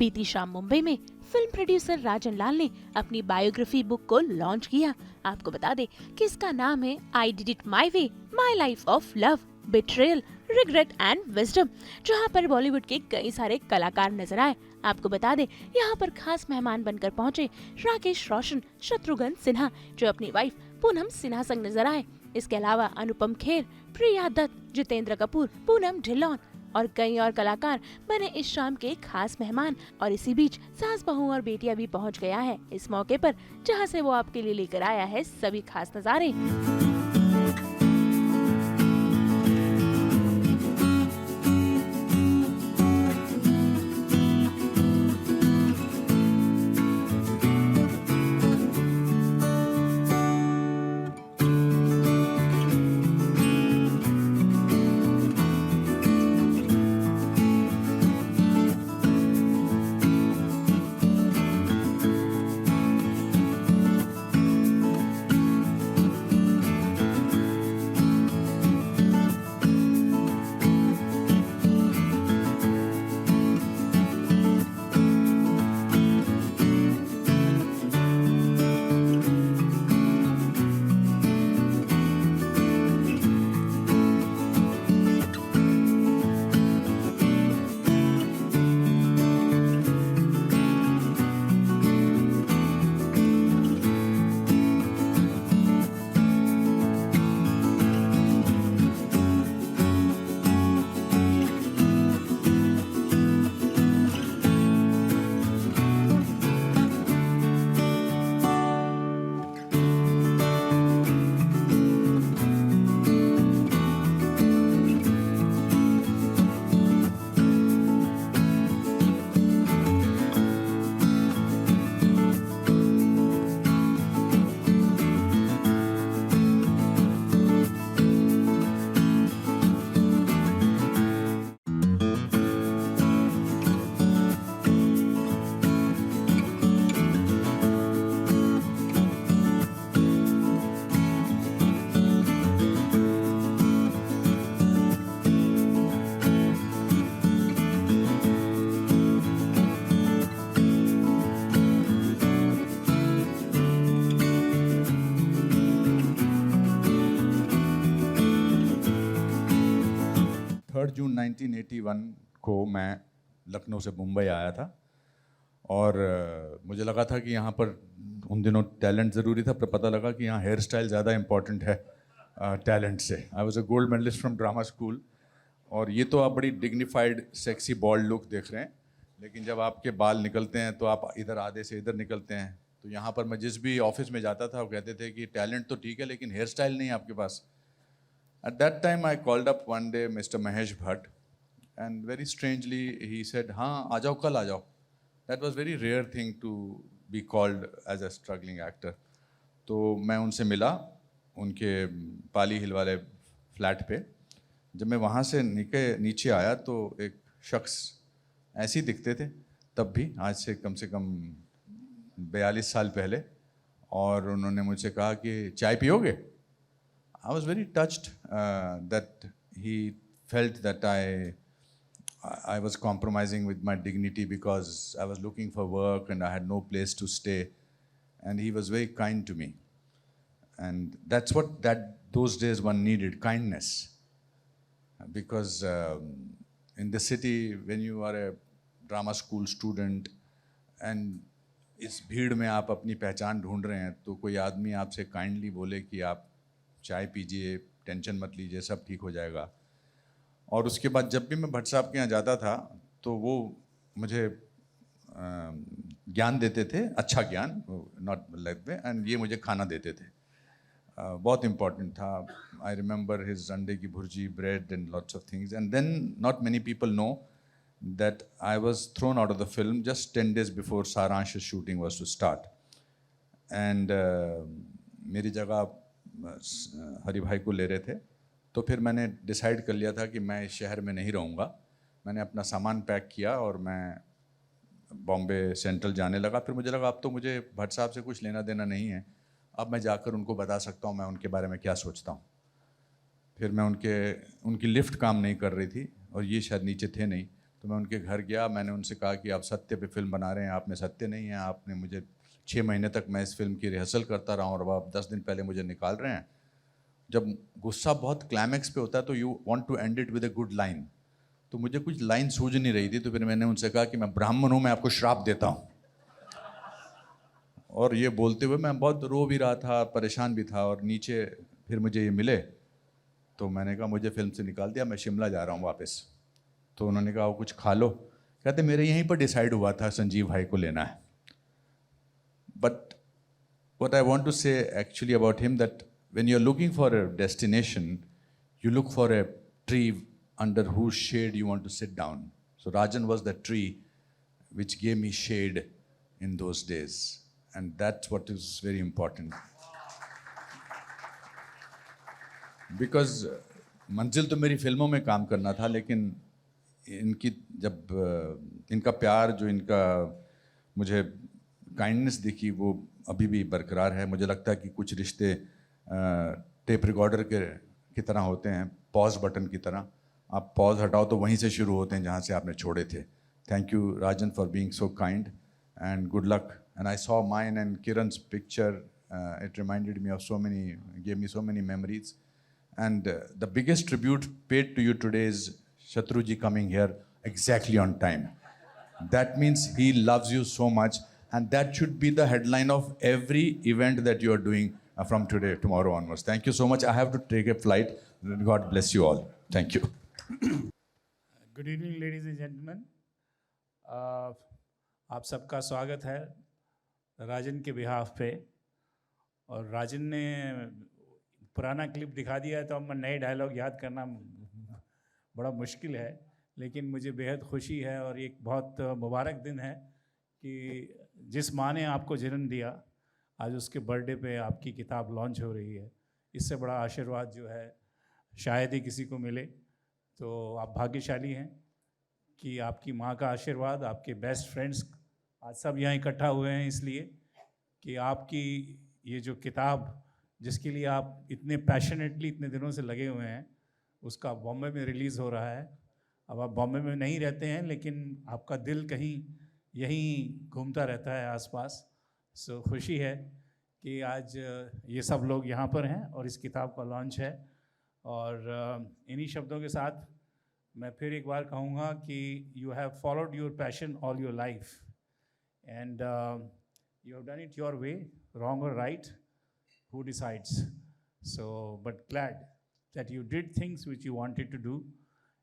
बीती शाम मुंबई में फिल्म प्रोड्यूसर राजन लाल ने अपनी बायोग्राफी बुक को लॉन्च किया। आपको बता दें कि इसका नाम है I did it my way, my life of love, betrayal, regret and wisdom, जहां पर बॉलीवुड के कई सारे कलाकार नजर आए। आपको बता दें यहाँ पर खास मेहमान बनकर पहुंचे राकेश रोशन, शत्रुघ्न सिन्हा जो अपनी वाइफ पूनम सिन्हा संग नजर आए। इसके अलावा अनुपम खेर, प्रिया दत्त, जितेंद्र कपूर, पूनम ढिल्लोन और कई और कलाकार बने इस शाम के खास मेहमान। और इसी बीच सास बहू और बेटिया भी पहुंच गया है इस मौके पर, जहां से वो आपके लिए लेकर आया है सभी खास नजारे। जून 1981 को मैं लखनऊ से मुंबई आया था और मुझे लगा था कि यहाँ पर उन दिनों टैलेंट ज़रूरी था, पर पता लगा कि यहाँ हेयर स्टाइल ज़्यादा इम्पॉर्टेंट है टैलेंट से। I was a gold medalist from drama school और ये तो आप बड़ी डिग्निफाइड सेक्सी बॉल्ड लुक देख रहे हैं, लेकिन जब आपके बाल निकलते हैं तो आप इधर आधे से इधर निकलते हैं। तो यहाँ पर मैं जिस भी ऑफिस में जाता था वो कहते थे कि टैलेंट तो ठीक है लेकिन हेयर स्टाइल नहीं है आपके पास। At that time, I called up one day Mr. Mahesh Bhatt, and very strangely he said, "हाँ, आ जाओ कल आ जाओ." That was very rare thing to be called as a struggling actor. तो मैं उनसे मिला उनके पाली हिल वाले फ्लैट पे। जब मैं वहाँ से नीचे आया तो एक शख्स ऐसे ही दिखते थे तब भी, आज से कम 42 साल पहले, और उन्होंने मुझसे कहा कि चाय पियोगे? I was very touched that he felt that I was compromising with my dignity because I was looking for work and I had no place to stay, and he was very kind to me. And that's what those days one needed, kindness. Because in the city, when you are a drama school student and इस भीड़ में आप अपनी पहचान ढूंढ रहे हैं, तो कोई आदमी आपसे काइंडली बोले कि आप चाय पीजिए, टेंशन मत लीजिए, सब ठीक हो जाएगा। और उसके बाद जब भी मैं भट्ट साहब के यहाँ जाता था तो वो मुझे ज्ञान देते थे, अच्छा ज्ञान, नॉट लाइक वे, एंड ये मुझे खाना देते थे, बहुत इम्पॉर्टेंट था। आई रिमेंबर हिज अंडे की भुर्जी, bread and lots of things. And then not many people know that I was thrown out of the film just 10 days before Saaransh shooting was to start. And मेरी जगह हरि भाई को ले रहे थे, तो फिर मैंने डिसाइड कर लिया था कि मैं इस शहर में नहीं रहूँगा। मैंने अपना सामान पैक किया और मैं बॉम्बे सेंट्रल जाने लगा। फिर मुझे लगा अब तो मुझे भट्ट साहब से कुछ लेना देना नहीं है, अब मैं जाकर उनको बता सकता हूँ मैं उनके बारे में क्या सोचता हूँ। फिर मैं उनकी लिफ्ट काम नहीं कर रही थी और ये शायद नीचे थे नहीं, तो मैं उनके घर गया, मैंने उनसे कहा कि आप सत्य पे फिल्म बना रहे हैं, आप में सत्य नहीं है, आपने मुझे 6 महीने तक मैं इस फिल्म की रिहर्सल करता रहा हूँ और अब आप 10 दिन पहले मुझे निकाल रहे हैं। जब गुस्सा बहुत क्लाइमैक्स पे होता है तो you want to end it with a good line, तो मुझे कुछ लाइन सूझ नहीं रही थी, तो फिर मैंने उनसे कहा कि मैं ब्राह्मण हूँ, मैं आपको श्राप देता हूँ। और ये बोलते हुए मैं बहुत रो भी रहा था, परेशान भी था, और नीचे फिर मुझे ये मिले तो मैंने कहा मुझे फिल्म से निकाल दिया, मैं शिमला जा रहा हूँ वापस। तो उन्होंने कहा वो कुछ खा लो, कहते मेरे यहीं पर डिसाइड हुआ था संजीव भाई को लेना है। But what I want to say actually about him, that when you're looking for a destination, you look for a tree under whose shade you want to sit down. So Rajan was the tree which gave me shade in those days, and that's what is very important. Because मंजिल तो मेरी फिल्मों में काम करना था, लेकिन इनकी जब इनका प्यार, जो इनका मुझे काइंडनेस दिखी, वो अभी भी बरकरार है। मुझे लगता है कि कुछ रिश्ते टेप रिकॉर्डर की तरह होते हैं, पॉज बटन की तरह। आप पॉज हटाओ तो वहीं से शुरू होते हैं जहाँ से आपने छोड़े थे। Thank you Rajan for being so kind and good luck. And I saw mine and Kiran's picture, it reminded me of so many, gave me so many memories. And the biggest tribute paid to you today is Shatruji coming here exactly on time. That means he loves you so much, and that should be the headline of every event that you are doing from today, tomorrow onwards. Thank you so much. I have to take a flight. God bless you all. Thank you. Good evening ladies and gentleman, आप सबका स्वागत है राजन के behalf पे। और राजन ने पुराना clip दिखा दिया है तो अब मैं नए डायलॉग याद करना बड़ा मुश्किल है, लेकिन मुझे बेहद खुशी है और एक बहुत मुबारक दिन है कि जिस माँ ने आपको जन्म दिया, आज उसके बर्थडे पे आपकी किताब लॉन्च हो रही है। इससे बड़ा आशीर्वाद जो है शायद ही किसी को मिले, तो आप भाग्यशाली हैं कि आपकी माँ का आशीर्वाद, आपके बेस्ट फ्रेंड्स आज सब यहाँ इकट्ठा हुए हैं इसलिए कि आपकी ये जो किताब, जिसके लिए आप इतने पैशनेटली इतने दिनों से लगे हुए हैं, उसका बॉम्बे में रिलीज़ हो रहा है। अब आप बॉम्बे में नहीं रहते हैं, लेकिन आपका दिल कहीं यहीं घूमता रहता है आसपास। सो खुशी है कि आज ये सब लोग यहाँ पर हैं और इस किताब का लॉन्च है। और इन्हीं शब्दों के साथ मैं फिर एक बार कहूँगा कि you have followed your passion all your life and you have done it your way, wrong और right, who decides? So, but glad that you did things which you wanted to do,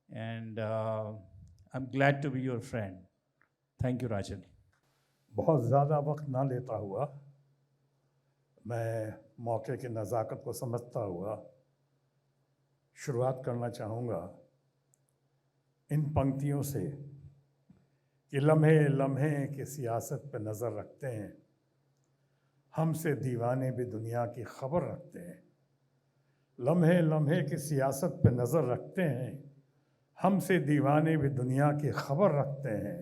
and I'm glad to be your friend. Thank you, Rajan. बहुत ज़्यादा वक्त ना लेता हुआ, मैं मौके की नज़ाकत को समझता हुआ शुरुआत करना चाहूँगा इन पंक्तियों से कि लम्हे लम्हे की सियासत पे नज़र रखते हैं, हमसे दीवाने भी दुनिया की खबर रखते हैं। लम्हे लम्हे की सियासत पे नज़र रखते हैं, हमसे दीवाने भी दुनिया की खबर रखते हैं।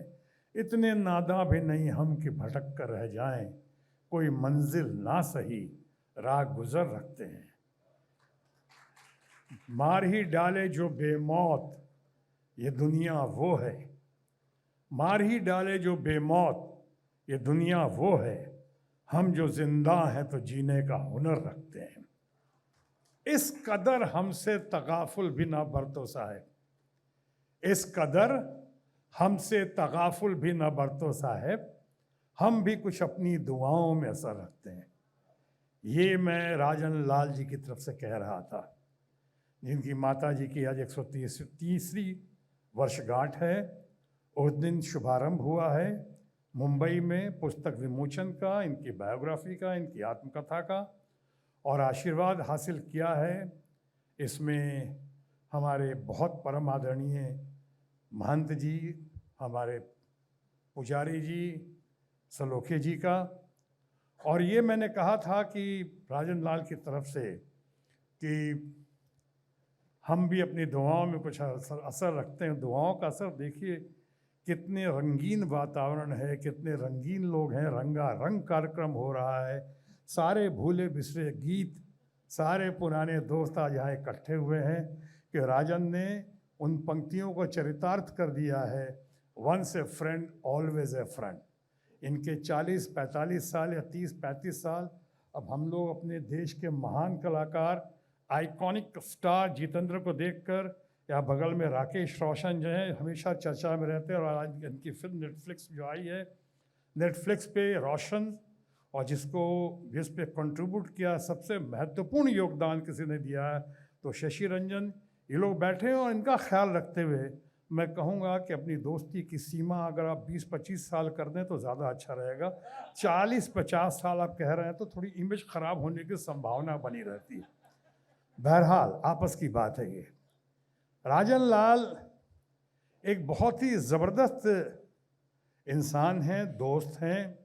इतने नादा भी नहीं हम कि भटक कर रह जाएं, कोई मंजिल ना सही राह गुज़र रखते हैं। मार ही डाले जो बेमौत ये दुनिया वो है, मार ही डाले जो बेमौत ये दुनिया वो है, हम जो जिंदा हैं तो जीने का हुनर रखते हैं। इस कदर हमसे तगाफुल भी ना बरतो साहब, इस कदर हमसे तगाफुल भी ना बरतो साहब, हम भी कुछ अपनी दुआओं में असर रखते हैं। ये मैं राजन लाल जी की तरफ से कह रहा था, जिनकी माता जी की आज 130वीं वर्षगांठ है। उस दिन शुभारंभ हुआ है मुंबई में पुस्तक विमोचन का, इनकी बायोग्राफी का, इनकी आत्मकथा का, और आशीर्वाद हासिल किया है इसमें हमारे बहुत परम आदरणीय महंत जी, हमारे पुजारी जी, सलोखे जी का। और ये मैंने कहा था कि राजन लाल की तरफ से कि हम भी अपनी दुआओं में कुछ असर रखते हैं। दुआओं का असर देखिए, कितने रंगीन वातावरण है, कितने रंगीन लोग हैं, रंगारंग कार्यक्रम हो रहा है, सारे भूले बिसरे गीत, सारे पुराने दोस्त आज यहाँ इकट्ठे हुए हैं कि राजन ने उन पंक्तियों को चरितार्थ कर दिया है once a friend always a friend. इनके 40-45 साल या 30-35 साल, अब हम लोग अपने देश के महान कलाकार, आइकॉनिक स्टार जितेंद्र को देखकर, या बगल में राकेश रोशन जो हैं हमेशा चर्चा में रहते हैं, और आज इनकी फिल्म नेटफ्लिक्स जो आई है, नेटफ्लिक्स पे रोशन, और जिस पे कंट्रीब्यूट किया, सबसे महत्वपूर्ण योगदान किसी ने दिया है तो शशि रंजन। ये लोग बैठे हैं और इनका ख्याल रखते हुए मैं कहूँगा कि अपनी दोस्ती की सीमा अगर आप 20-25 साल कर दें तो ज़्यादा अच्छा रहेगा। 40-50 साल आप कह रहे हैं तो थोड़ी इमेज ख़राब होने की संभावना बनी रहती है। बहरहाल आपस की बात है ये। राजन लाल एक बहुत ही ज़बरदस्त इंसान हैं, दोस्त हैं।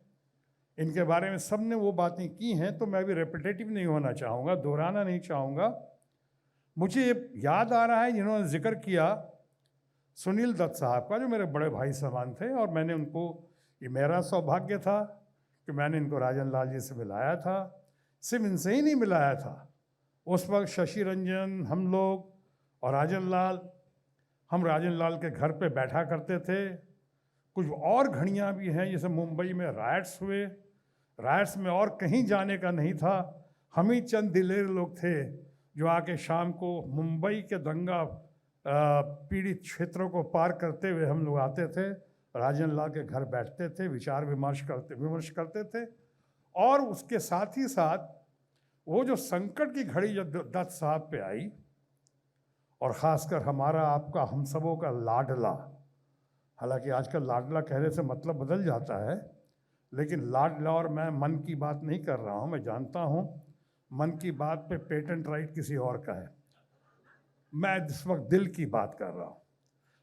इनके बारे में सब ने वो बातें की हैं तो मैं भी रेपिटेटिव नहीं होना चाहूँगा, दोहराना नहीं चाहूँगा। मुझे याद आ रहा है जिन्होंने जिक्र किया सुनील दत्त साहब का, जो मेरे बड़े भाई समान थे, और मैंने उनको, ये मेरा सौभाग्य था कि मैंने इनको राजन लाल जी से मिलाया था। सिर्फ इनसे ही नहीं मिलाया था, उस वक्त शशि रंजन, हम लोग और राजन लाल, हम राजन लाल के घर पे बैठा करते थे। कुछ और घड़ियाँ भी हैं, जैसे मुंबई में राइट्स हुए, राइट्स में और कहीं जाने का नहीं था, हम ही चंद दिलेर लोग थे जो आके शाम को मुंबई के दंगा पीड़ित क्षेत्रों को पार करते हुए हम लोग आते थे, राजन लाल के घर बैठते थे, विचार विमर्श करते थे। और उसके साथ ही साथ वो जो संकट की घड़ी जब दत्त साहब पे आई, और ख़ासकर हमारा, आपका, हम सबों का लाडला, हालांकि आजकल लाडला कहने से मतलब बदल जाता है, लेकिन लाडला, और मैं मन की बात नहीं कर रहा हूँ, मैं जानता हूँ मन की बात पे पेटेंट राइट किसी और का है, मैं इस वक्त दिल की बात कर रहा हूँ।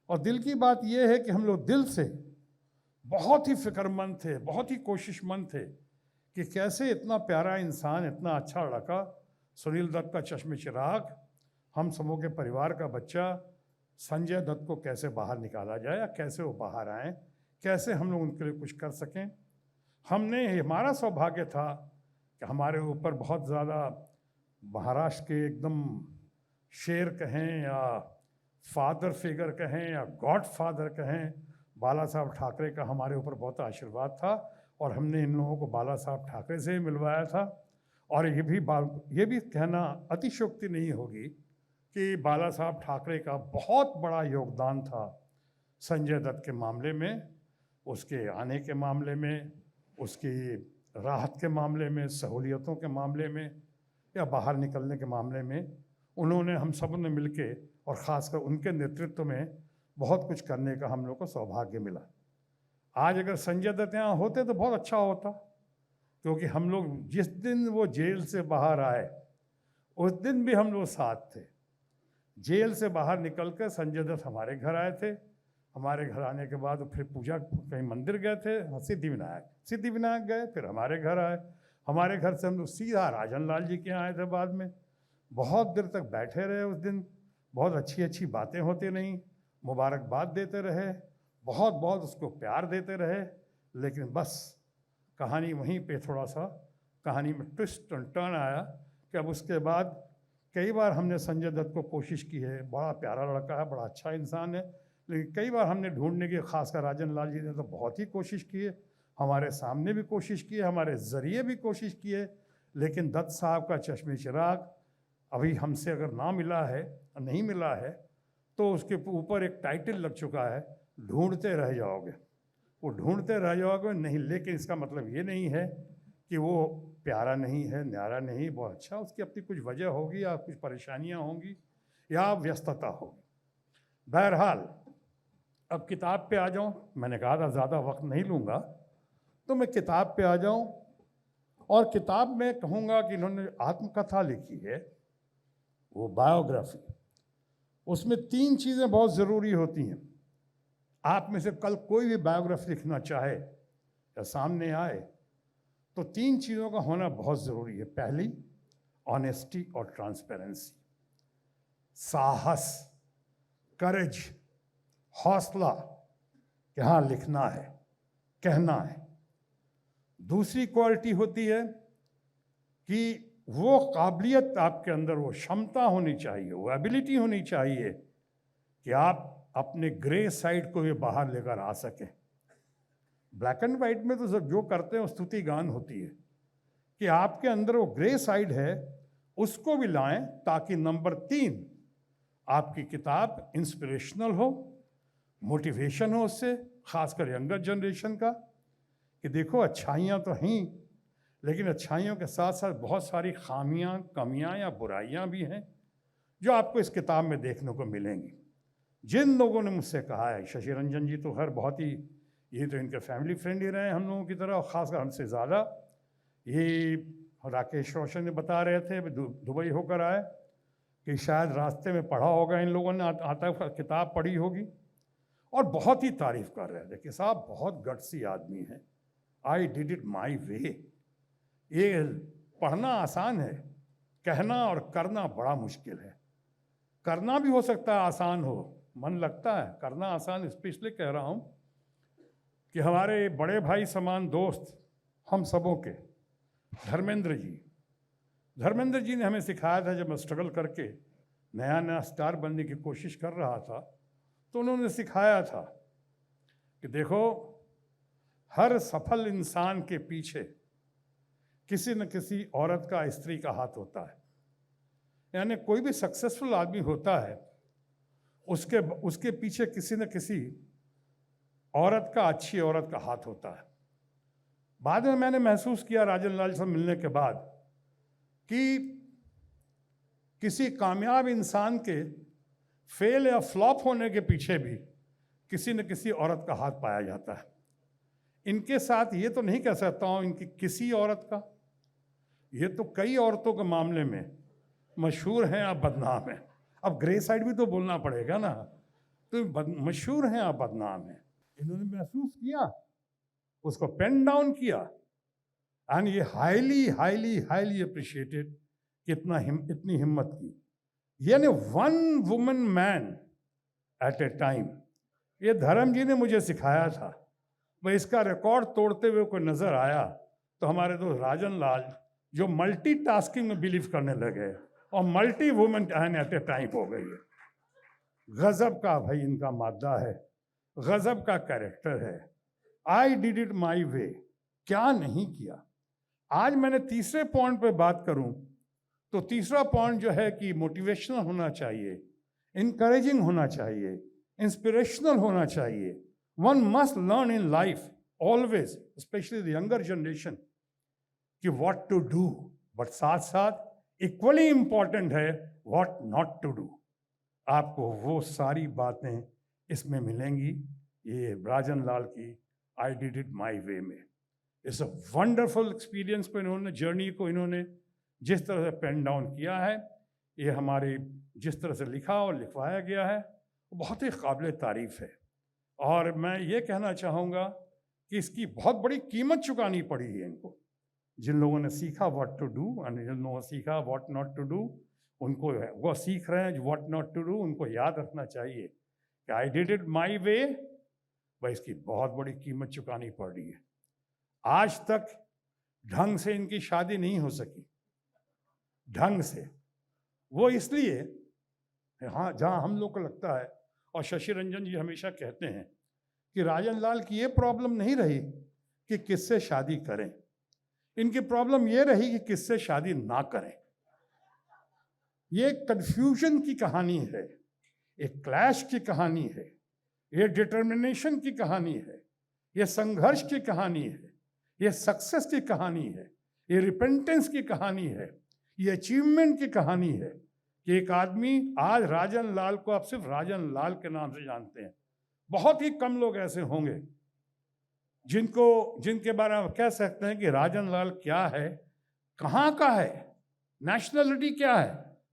और दिल की बात ये है कि हम लोग दिल से बहुत ही फिक्रमंद थे, बहुत ही कोशिशमंद थे कि कैसे इतना प्यारा इंसान, इतना अच्छा लड़का, सुनील दत्त का चश्मे चिराग, हम सबों के परिवार का बच्चा संजय दत्त को कैसे बाहर निकाला जाए, या कैसे वो बाहर आएँ, कैसे हम लोग उनके लिए कुछ कर सकें। हमारा सौभाग्य था कि हमारे ऊपर बहुत ज़्यादा महाराष्ट्र के एकदम शेर कहें या फादर फिगर कहें या गॉड फादर कहें, बाला साहब ठाकरे का हमारे ऊपर बहुत आशीर्वाद था, और हमने इन लोगों को बाला साहब ठाकरे से ही मिलवाया था। और ये भी कहना अतिशयोक्ति नहीं होगी कि बाला साहब ठाकरे का बहुत बड़ा योगदान था संजय दत्त के मामले में, उसके आने के मामले में, उसकी राहत के मामले में, सहूलियतों के मामले में, या बाहर निकलने के मामले में। उन्होंने, हम सब ने मिलके, और ख़ासकर उनके नेतृत्व में बहुत कुछ करने का हम लोग को सौभाग्य मिला। आज अगर संजय दत्त यहाँ होते तो बहुत अच्छा होता, क्योंकि हम लोग जिस दिन वो जेल से बाहर आए उस दिन भी हम लोग साथ थे। जेल से बाहर निकल कर संजय दत्त हमारे घर आए थे, हमारे घर आने के बाद फिर पूजा, कहीं मंदिर गए थे, सिद्धिविनायक गए, फिर हमारे घर आए। हमारे घर से हम लोग सीधा राजन लाल जी के यहाँ आए थे। बाद में बहुत देर तक बैठे रहे उस दिन, बहुत अच्छी अच्छी बातें होती रहीं, मुबारकबाद देते रहे, बहुत बहुत उसको प्यार देते रहे। लेकिन बस कहानी वहीं पे थोड़ा सा, कहानी में ट्विस्ट एंड टर्न आया कि अब उसके बाद कई बार हमने संजय दत्त को कोशिश की है, बड़ा प्यारा लड़का है, बड़ा अच्छा इंसान है, लेकिन कई बार हमने ढूंढने की, खासकर राजन लाल जी ने तो बहुत ही कोशिश की है, हमारे सामने भी कोशिश की है, हमारे ज़रिए भी कोशिश की है, लेकिन दत्त साहब का चश्मे चिराग अभी हमसे अगर ना मिला है, नहीं मिला है, तो उसके ऊपर एक टाइटल लग चुका है, ढूंढते रह जाओगे। वो ढूंढते रह जाओगे नहीं, लेकिन इसका मतलब ये नहीं है कि वो प्यारा नहीं है, न्यारा नहीं, बहुत अच्छा, उसकी अपनी कुछ वजह होगी, या कुछ परेशानियां होंगी, या व्यस्तता होगी। बहरहाल अब किताब पे आ जाऊं, मैंने कहा था ज़्यादा वक्त नहीं लूँगा, तो मैं किताब पे आ जाऊं। और किताब में कहूँगा कि इन्होंने आत्मकथा लिखी है, वो बायोग्राफी। उसमें 3 चीज़ें बहुत ज़रूरी होती हैं। आप में से कल कोई भी बायोग्राफी लिखना चाहे या सामने आए तो 3 चीज़ों का होना बहुत ज़रूरी है। पहली, ऑनेस्टी और ट्रांसपेरेंसी, साहस, करेज, हौसला कि हाँ लिखना है, कहना है। दूसरी क्वालिटी होती है कि वो काबिलियत आपके अंदर, वो क्षमता होनी चाहिए, वो एबिलिटी होनी चाहिए कि आप अपने ग्रे साइड को ये बाहर लेकर आ सके। ब्लैक एंड वाइट में तो सब जो करते हैं वो स्तुति गान होती है, कि आपके अंदर वो ग्रे साइड है उसको भी लाएं, ताकि नंबर 3 आपकी किताब इंस्पिरेशनल हो, मोटिवेशन हो उससे, खासकर यंगर जनरेशन का, कि देखो अच्छाइयाँ तो हैं, लेकिन अच्छाइयों के साथ साथ बहुत सारी खामियां, कमियां या बुराइयां भी हैं जो आपको इस किताब में देखने को मिलेंगी। जिन लोगों ने मुझसे कहा है, शशि रंजन जी तो खैर बहुत ही, ये तो इनके फैमिली फ्रेंड ही रहे हम लोगों की तरह, और ख़ासकर हमसे ज़्यादा। ये राकेश रोशन ने बता रहे थे, दुबई होकर आए, कि शायद रास्ते में पढ़ा होगा इन लोगों ने, आता किताब पढ़ी होगी, और बहुत ही तारीफ़ कर रहे थे कि साहब बहुत गट्सी आदमी है, आई डिड इट माई वे। ये पढ़ना आसान है, कहना और करना बड़ा मुश्किल है। करना भी हो सकता है आसान हो, मन लगता है, करना आसान इसलिए कह रहा हूँ कि हमारे बड़े भाई समान दोस्त हम सबों के धर्मेंद्र जी ने हमें सिखाया था, जब मैं स्ट्रगल करके नया स्टार बनने की कोशिश कर रहा था, तो उन्होंने सिखाया था कि देखो, हर सफल इंसान के पीछे किसी न किसी औरत का, स्त्री का हाथ होता है। यानी कोई भी सक्सेसफुल आदमी होता है, उसके पीछे किसी न किसी औरत का, अच्छी औरत का हाथ होता है। बाद में मैंने महसूस किया राजन लाल से मिलने के बाद कि किसी कामयाब इंसान के फेल या फ्लॉप होने के पीछे भी किसी न किसी औरत का हाथ पाया जाता है। इनके साथ ये तो नहीं कह सकता हूँ इनकी किसी औरत का, ये तो कई औरतों के मामले में मशहूर हैं या बदनाम हैं। अब ग्रे साइड भी तो बोलना पड़ेगा ना, तो मशहूर हैं या बदनाम हैं। इन्होंने महसूस किया, उसको पेन डाउन किया, एंड ये हाईली हाईली हाईली अप्रिशिएटेड कि इतनी हिम्मत की। यानी 1 woman man eight a time, ये धर्म जी ने मुझे सिखाया था। वह इसका रिकॉर्ड तोड़ते हुए कोई नजर आया तो हमारे दोस्त राजन लाल, जो मल्टीटास्किंग में बिलीव करने लगे और multi woman at a time हो गई है। गजब का भाई इनका मादा है, गजब का कैरेक्टर है। आई डिड इट माई वे, क्या नहीं किया। आज मैंने तीसरे पॉइंट पे बात करूं तो तीसरा पॉइंट जो है कि मोटिवेशनल होना चाहिए, इनकरेजिंग होना चाहिए, इंस्पिरेशनल होना चाहिए। One must learn in life always, specially the younger generation, कि व्हाट टू डू, बट साथ साथ इक्वली इंपॉर्टेंट है व्हाट नॉट टू डू। आपको वो सारी बातें इसमें मिलेंगी, ये राजन लाल की आई डिड इट माई वे में। इट्स अ वंडरफुल एक्सपीरियंस को इन्होंने, जर्नी को इन्होंने जिस तरह से पेन डाउन किया है, ये हमारी जिस तरह से लिखा और लिखवाया गया है, वो बहुत ही काबिल तारीफ़ है। और मैं ये कहना चाहूँगा कि इसकी बहुत बड़ी कीमत चुकानी पड़ी है इनको। जिन लोगों ने सीखा व्हाट टू डू और जिन लोगों ने सीखा व्हाट नॉट टू डू, उनको वो सीख रहे हैं व्हाट नॉट टू डू, उनको याद रखना चाहिए कि आई डिड इट माई वे, वह इसकी बहुत बड़ी कीमत चुकानी पड़ रही है। आज तक ढंग से इनकी शादी नहीं हो सकी, ढंग से, वो इसलिए, हाँ, जहाँ हम लोग को लगता है, और शशि रंजन जी हमेशा कहते हैं कि राजन लाल की ये प्रॉब्लम नहीं रही कि किससे शादी करें, इनकी प्रॉब्लम ये रही कि किससे शादी ना करें। ये कंफ्यूजन की कहानी है, एक क्लैश की कहानी है, ये डिटर्मिनेशन की कहानी है, ये संघर्ष की कहानी है, ये सक्सेस की कहानी है, ये रिपेंटेंस की कहानी है, ये अचीवमेंट की कहानी है कि एक आदमी, आज राजन लाल को आप सिर्फ राजन लाल के नाम से जानते हैं। बहुत ही कम लोग ऐसे होंगे जिनके बारे में आप कह सकते हैं कि राजन लाल क्या है, कहाँ का है, नेशनलिटी क्या है,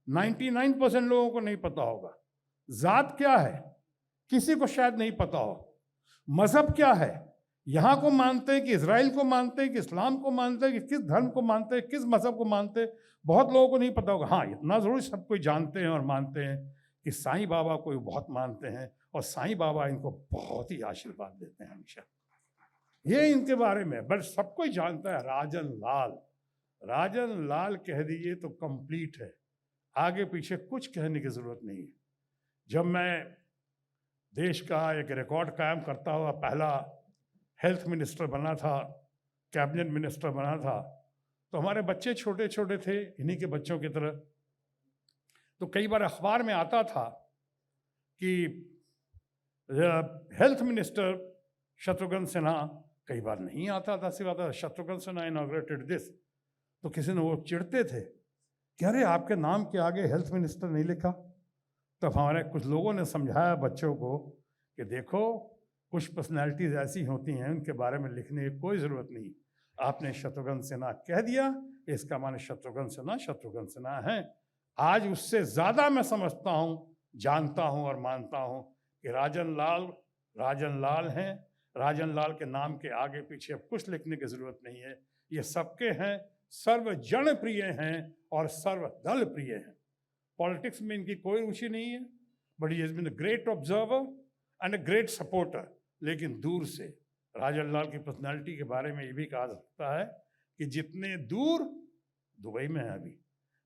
99% लोगों को नहीं पता होगा। जात क्या है, किसी को शायद नहीं पता हो। मजहब क्या है, यहाँ को मानते हैं कि इजराइल को मानते हैं कि इस्लाम को मानते हैं कि किस धर्म को मानते हैं, किस मजहब को मानते हैं, बहुत लोगों को नहीं पता होगा। हाँ, इतना ज़रूर सब कोई जानते हैं और मानते हैं कि साईं बाबा को बहुत मानते हैं और साईं बाबा इनको बहुत ही आशीर्वाद देते हैं हमेशा। ये इनके बारे में बस सब कोई जानता है। राजन लाल, राजन लाल कह दीजिए तो कंप्लीट है, आगे पीछे कुछ कहने की ज़रूरत नहीं है। जब मैं देश का एक रिकॉर्ड कायम करता हुआ पहला हेल्थ मिनिस्टर बना था, कैबिनेट मिनिस्टर बना था। तो हमारे बच्चे छोटे छोटे थे, इन्हीं के बच्चों की तरह। तो कई बार अखबार में आता था कि हेल्थ मिनिस्टर शत्रुघ्न सिन्हा, कई बार नहीं आता था, सिर्फ आता शत्रुघ्न सिन्हा इनॉग्रेटेड दिस। तो किसी ने वो चिढ़ते थे कि अरे आपके नाम के आगे हेल्थ मिनिस्टर नहीं लिखा। तब हमारे कुछ लोगों ने समझाया बच्चों को कि देखो, कुछ पर्सनैलिटीज़ ऐसी होती हैं उनके बारे में लिखने की कोई ज़रूरत नहीं। आपने शत्रुघ्न सिन्हा कह दिया, इसका माने शत्रुघ्न सिन्हा हैं। आज उससे ज़्यादा मैं समझता हूँ, जानता हूँ और मानता हूँ कि राजन लाल हैं। राजन लाल के नाम के आगे पीछे अब कुछ लिखने की ज़रूरत नहीं है। ये सबके हैं, सर्वजन प्रिय हैं और सर्वदल प्रिय हैं। पॉलिटिक्स में इनकी कोई रुचि नहीं है, but he has been a great observer and a great supporter. लेकिन दूर से राजन लाल की पर्सनालिटी के बारे में ये भी कहा जा सकता है कि जितने दूर दुबई में है अभी,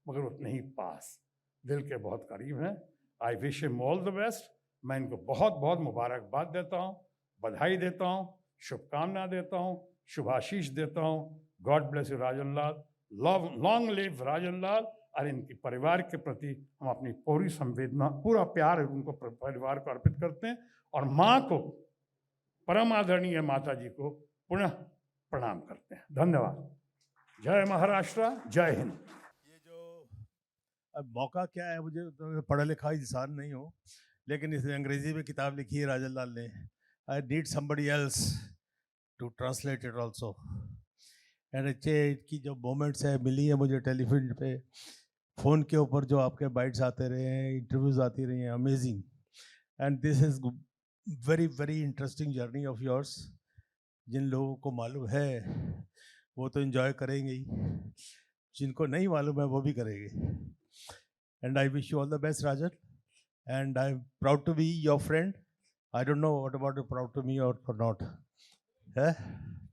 मगर उतने ही पास, दिल के बहुत करीब हैं। I wish him all the best. मैं इनको बहुत बहुत मुबारकबाद देता हूँ, बधाई देता हूँ, शुभकामना देता हूँ, शुभाशीष देता हूँ। God bless you Rajan Lal, long live Rajan Lal. और इनके परिवार के प्रति हम अपनी पूरी संवेदना, पूरा प्यार उनको परिवार को अर्पित करते हैं। और माँ को, परम आदरणीय माता जी को पुनः प्रणाम करते हैं। धन्यवाद। जय महाराष्ट्र, जय हिंद। ये जो अब मौका क्या है, मुझे तो पढ़ा लिखा इंसान नहीं हो, लेकिन इसने अंग्रेजी में किताब लिखी है राजन लाल ने। I need somebody else to translate it also. And अच्छे की जो मोमेंट्स है मिली है मुझे टेलीफोन पे, फ़ोन के ऊपर जो आपके बाइट्स आते रहे हैं, इंटरव्यूज़ आती रही हैं, amazing. And this is very very interesting journey of yours. जिन लोगों को मालूम है वो तो एंजॉय करेंगे ही, जिनको नहीं मालूम है वो भी करेंगे। And I wish you all the best Rajan, and I am proud to be your friend. I don't know what about you, proud to me और नॉट, है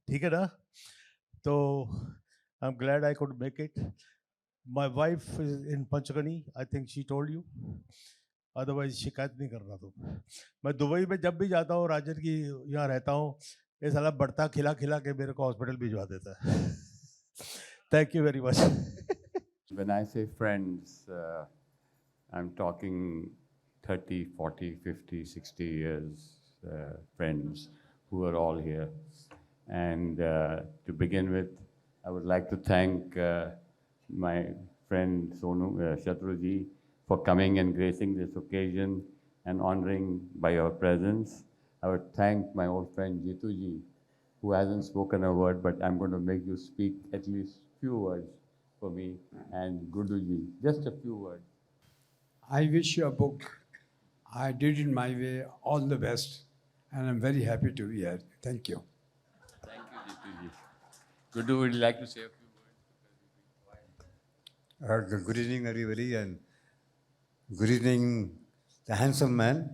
ठीक है ना? तो I am glad I could make it. My wife is in Panchgani, I think she told you, otherwise शिकायत नहीं करना तुम। मैं दुबई में जब भी जाता हूँ, राजन की यहाँ रहता हूँ, ये साला बढ़ता खिला खिला के मेरे को हॉस्पिटल भिजवा देता है। Thank you very much. When I say friends, I'm talking 30, 40, 50, 60 years friends who are all here. And to begin with, I would like to thank my friend Sonu Shatruji for coming and gracing this occasion and honoring by your presence. I would thank my old friend Jitu ji, who hasn't spoken a word, but I'm going to make you speak at least few words for me, and Gudu ji, just a few words. I wish you a book. I did it my way. All the best. And I'm very happy to be here. Thank you. Thank you, Jitu ji. Gudu, would you like to say a few words? Good evening, everybody, and good evening, the handsome man.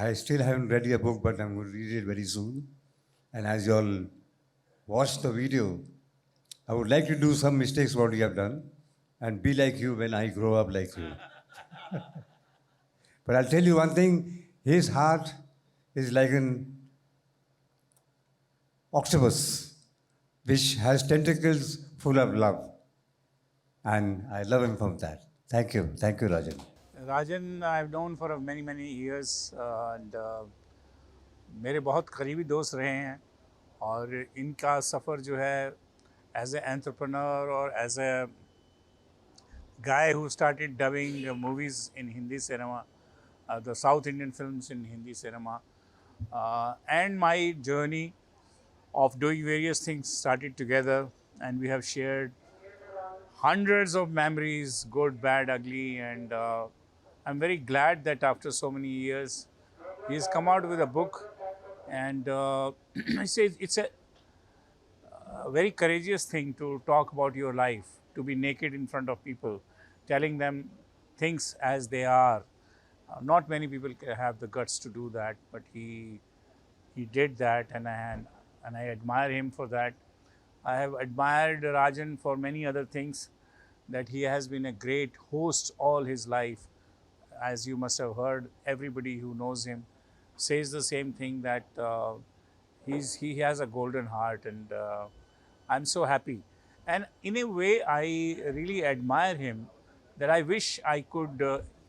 I still haven't read your book, but I'm going to read it very soon. And as you all watch the video, I would like to do some mistakes what you have done and be like you when I grow up like you. But I'll tell you one thing, his heart is like an octopus which has tentacles full of love. And I love him from that. Thank you. Thank you, Rajan. Rajan I've known for many years and मेरे बहुत करीबी दोस्त रहे हैं, और इनका सफ़र जो है एज ए एंटरप्रेन्योर और as a guy who started dubbing movies in Hindi cinema, the South Indian films in Hindi cinema, and my journey of doing various things started together, and we have shared hundreds of memories, good, bad, ugly, and I'm very glad that after so many years he's come out with a book, and I say it's a very courageous thing to talk about your life, to be naked in front of people, telling them things as they are. Not many people have the guts to do that, but he did that, and I admire him for that. I have admired Rajan for many other things, that he has been a great host all his life. as you must have heard, everybody who knows him says the same thing, that he has a golden heart, and I'm so happy. And in a way, I really admire him, that I wish I could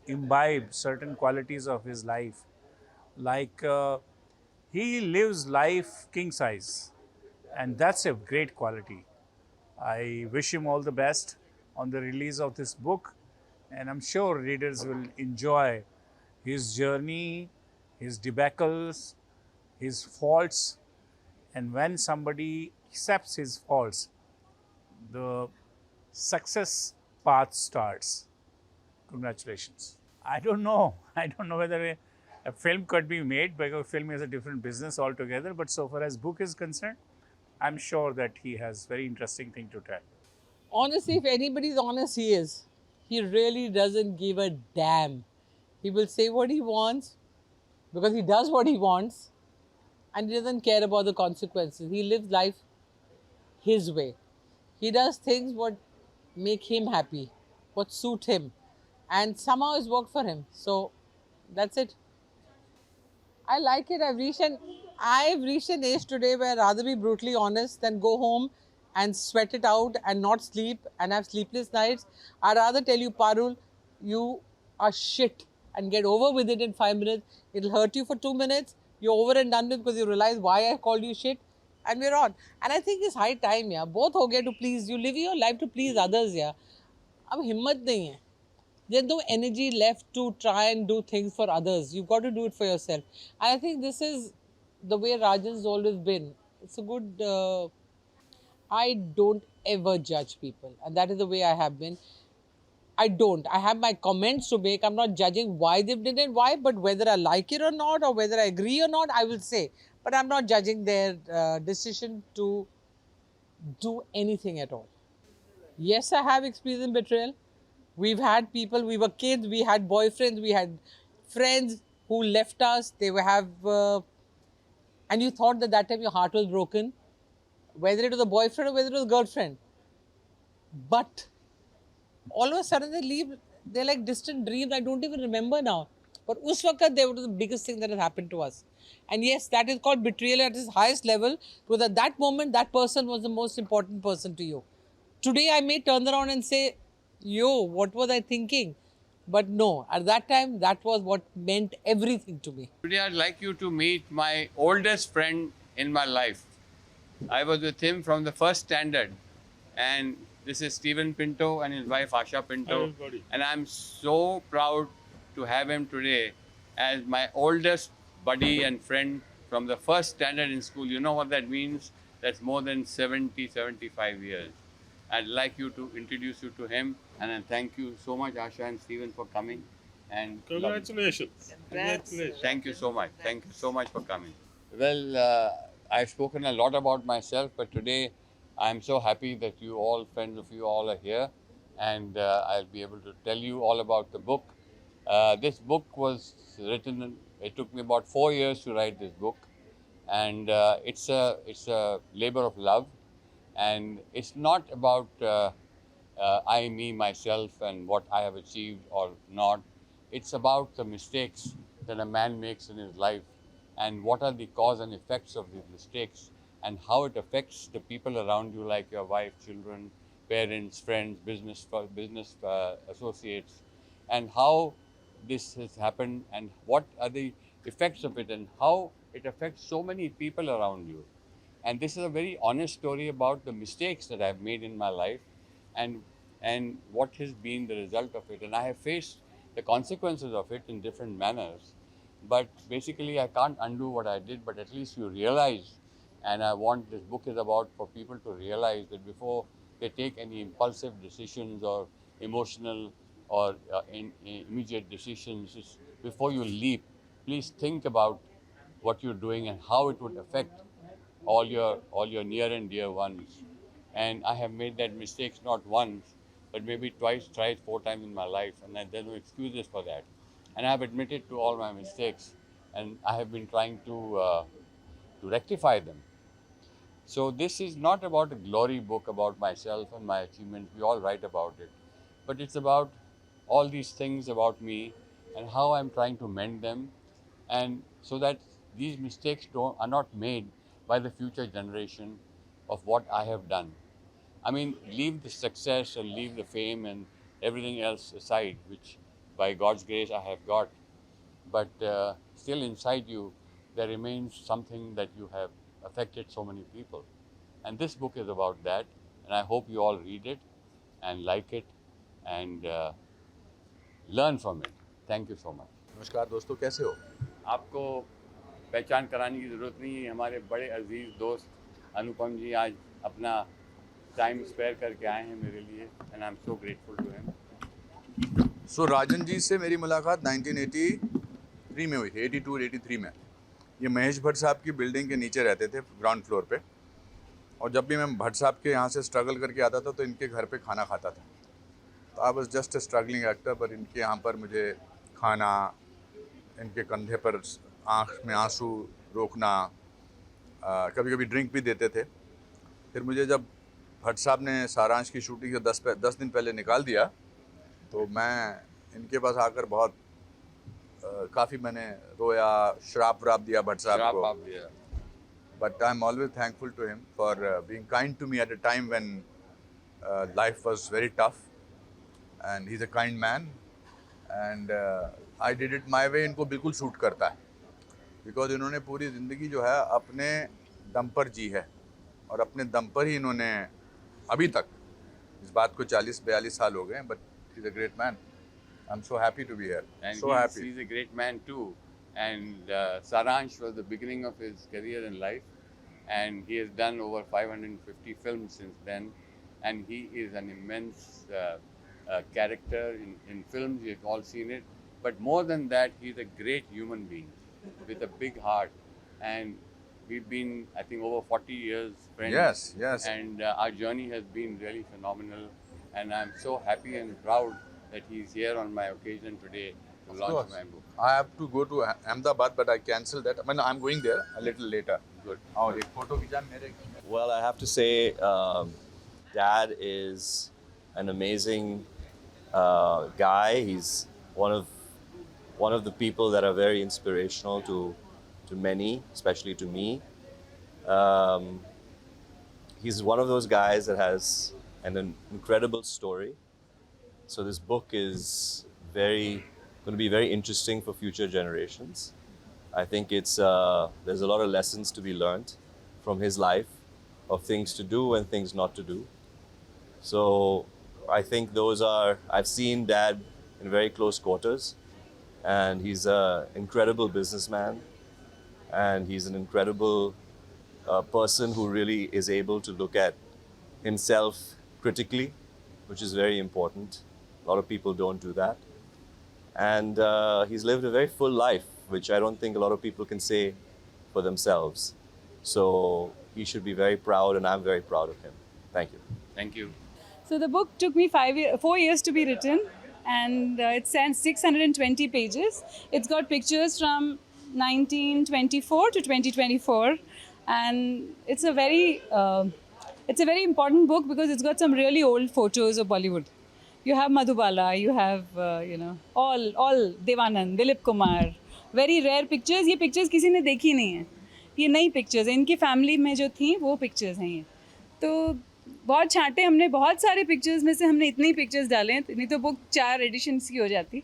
imbibe certain qualities of his life. Like he lives life king size, and that's a great quality. I wish him all the best on the release of this book, and I'm sure readers will enjoy his journey, his debacles, his faults, and when somebody accepts his faults, the success path starts. Congratulations. I don't know. I don't know whether a film could be made, because film is a different business altogether. But so far as book is concerned, I'm sure that he has very interesting thing to tell. Honestly, if anybody's honest, he is. He really doesn't give a damn. He will say what he wants because he does what he wants, and he doesn't care about the consequences. He lives life his way. He does things what make him happy, what suit him, and somehow it's worked for him. So that's it. I like it. I've reached an age today where I'd rather be brutally honest than go home and sweat it out and not sleep and have sleepless nights. I'd rather tell you, Parul, you are shit, and get over with it in 5 minutes. It'll hurt you for 2 minutes. You're over and done with because you realize why I called you shit, and we're on. And I think it's high time, yeah. Both हो गए to please. You live your life to please others, yeah. अब हिम्मत नहीं है. There's no energy left to try and do things for others. You've got to do it for yourself. And I think this is the way Rajan's always been. It's a good. I don't ever judge people, and that is the way I have been. I don't. I have my comments to make. I'm not judging why they did it, why, but whether I like it or not, or whether I agree or not, I will say. But I'm not judging their decision to do anything at all. Yes, I have experience in betrayal. We've had people, we were kids, we had boyfriends, we had friends who left us. They would have, and you thought that that time your heart was broken, whether it was a boyfriend or whether it was a girlfriend. But all of a sudden they leave, they're like distant dreams. I don't even remember now. But us waqt, they were the biggest thing that has happened to us. And yes, that is called betrayal at its highest level, because at that moment, that person was the most important person to you. Today, I may turn around and say, yo, what was I thinking? But no, at that time, that was what meant everything to me. Today, I'd like you to meet my oldest friend in my life. I was with him from the first standard. And this is Stephen Pinto and his wife Asha Pinto. And I'm so proud to have him today as my oldest buddy and friend from the first standard in school. You know what that means? That's more than 70, 75 years. I'd like you to introduce you to him, and then thank you so much, Asha and Stephen, for coming. And Congratulations. Congratulations. thank you so much. Thank you so much for coming. Well, I've spoken a lot about myself, but today I'm so happy that you all, friends of you all, are here, and I'll be able to tell you all about the book. This book was written. It took me about 4 years to write this book, and it's a labor of love. And it's not about I, me, myself, and what I have achieved or not. It's about the mistakes that a man makes in his life, and what are the cause and effects of these mistakes, and how it affects the people around you, like your wife, children, parents, friends, business associates, and how this has happened, and what are the effects of it, and how it affects so many people around you. And this is a very honest story about the mistakes that I've made in my life, and what has been the result of it. And I have faced the consequences of it in different manners. But basically, I can't undo what I did, but at least you realize, and I want this book is about for people to realize that before they take any impulsive decisions or emotional or immediate decisions, before you leap, please think about what you're doing and how it would affect all your near and dear ones. And I have made that mistakes not once, but maybe twice, thrice, 4 times in my life, and there's no excuses for that. And I have admitted to all my mistakes, and I have been trying to rectify them. So this is not about a glory book about myself and my achievements. We all write about it, but it's about all these things about me and how I'm trying to mend them, and so that these mistakes are not made by the future generation of what I have done. I mean, leave the success and leave the fame and everything else aside, which by God's grace I have got. But still inside you, there remains something that you have affected so many people. And this book is about that. And I hope you all read it and like it and learn from it. Thank you so much. नमस्कार दोस्तों, कैसे हो? आपको पहचान कराने की ज़रूरत नहीं है. हमारे बड़े अजीज़ दोस्त अनुपम जी आज अपना टाइम स्पेयर करके आए हैं मेरे लिए, and I am so grateful to him. So Rajan ji से मेरी मुलाकात 1983 में हुई थी, 82-83 में. ये महेश भट्ट साहब की बिल्डिंग के नीचे रहते थे, ग्राउंड फ्लोर पे. और जब भी मैं भट्ट साहब के यहाँ से स्ट्रगल करके आता था तो इनके घर पे खाना खाता था. तो I was just a struggling actor, पर इनके यहाँ पर मुझे खाना, इनके कंधे पर आँख में आंसू रोकना, कभी कभी ड्रिंक भी देते थे. फिर मुझे जब भट्ट साहब ने सारांश की शूटिंग से 10 दिन पहले निकाल दिया तो मैं इनके पास आकर बहुत काफ़ी मैंने रोया, श्राप व्राप दिया भट्ट साहब को. But I'm always thankful to him for being kind to me at a time when life was very tough, and he's a kind man, and I did it my way. इनको बिल्कुल सूट करता है because इन्होंने पूरी ज़िंदगी जो है अपने दम पर जी है और अपने दम पर ही इन्होंने अभी तक, इस बात को 40-42 साल हो गए हैं, but he's a great man. I'm so happy to be here. And so happy. He's a great man too. And Saransh was the beginning of his career in life, and he has done over 550 films since then. And he is an immense character in films. You've all seen it. But more than that, he's a great human being with a big heart. And we've been, I think, over 40 years friends. Yes, yes. And our journey has been really phenomenal. And I'm so happy and proud that he's here on my occasion today to launch my book. I have to go to Ahmedabad, but I cancelled that. I mean, I'm going there a little later. Good. Oh, एक photo खींचा मेरे. Well, I have to say, Dad is an amazing guy. He's one of the people that are very inspirational to many, especially to me. He's one of those guys that has an incredible story. So this book is going to be very interesting for future generations. I think there's a lot of lessons to be learned from his life, of things to do and things not to do. So I think I've seen Dad in very close quarters, and he's an incredible businessman, and he's an incredible person who really is able to look at himself critically, which is very important. A lot of people don't do that. And he's lived a very full life, which I don't think a lot of people can say for themselves. So he should be very proud, and I'm very proud of him. Thank you. Thank you. So the book took me 4 years to be written, and it stands 620 pages. It's got pictures from 1924 to 2024, and it's a very important book because it's got some really old photos of Bollywood. You have Madhubala, you have all Devanand, Dilip Kumar. Very rare pictures. ये pictures किसी ने देखी नहीं है. ये नई pictures हैं. इनकी family में जो थी वो pictures हैं ये. तो बहुत छांटे हमने, बहुत सारे पिक्चर्स में से हमने इतनी पिक्चर्स डाले हैं, नहीं तो बुक 4 एडिशंस की हो जाती,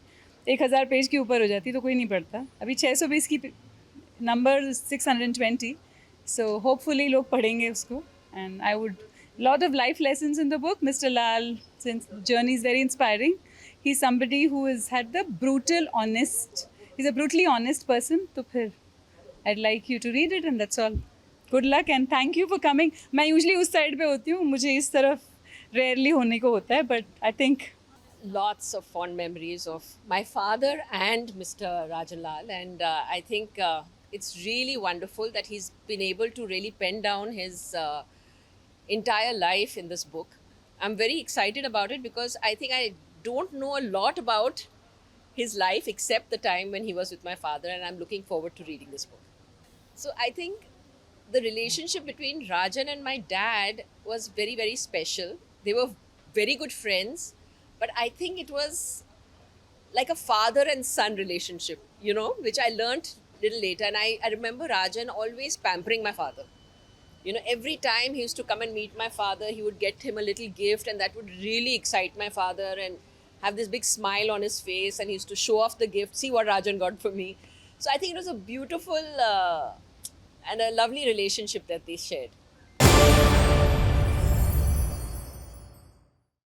1000 पेज के ऊपर हो जाती, तो कोई नहीं पढ़ता. अभी 620 की नंबर 620, सो होपफुली लोग पढ़ेंगे उसको. And I would lot of life lessons in the book. Mr. Lal, since the journey is very inspiring, he's somebody who has had the he's a brutally honest person. So फिर I'd like you to read it, and that's all. Good luck and thank you for coming. मैं usually उस side पे होती हूँ, मुझे इस तरफ rarely होने को होता है, but I think lots of fond memories of my father and Mr. Rajan Lal, and I think it's really wonderful that he's been able to really pen down his entire life in this book. I'm very excited about it because I think I don't know a lot about his life except the time when he was with my father, and I'm looking forward to reading this book. So I think the relationship between Rajan and my dad was very, very special. They were very good friends, but I think it was like a father and son relationship, you know, which I learned little later. And I remember Rajan always pampering my father. You know, every time he used to come and meet my father, he would get him a little gift, and that would really excite my father and have this big smile on his face. And he used to show off the gift, see what Rajan got for me. So I think it was a beautiful and a lovely relationship that they shared.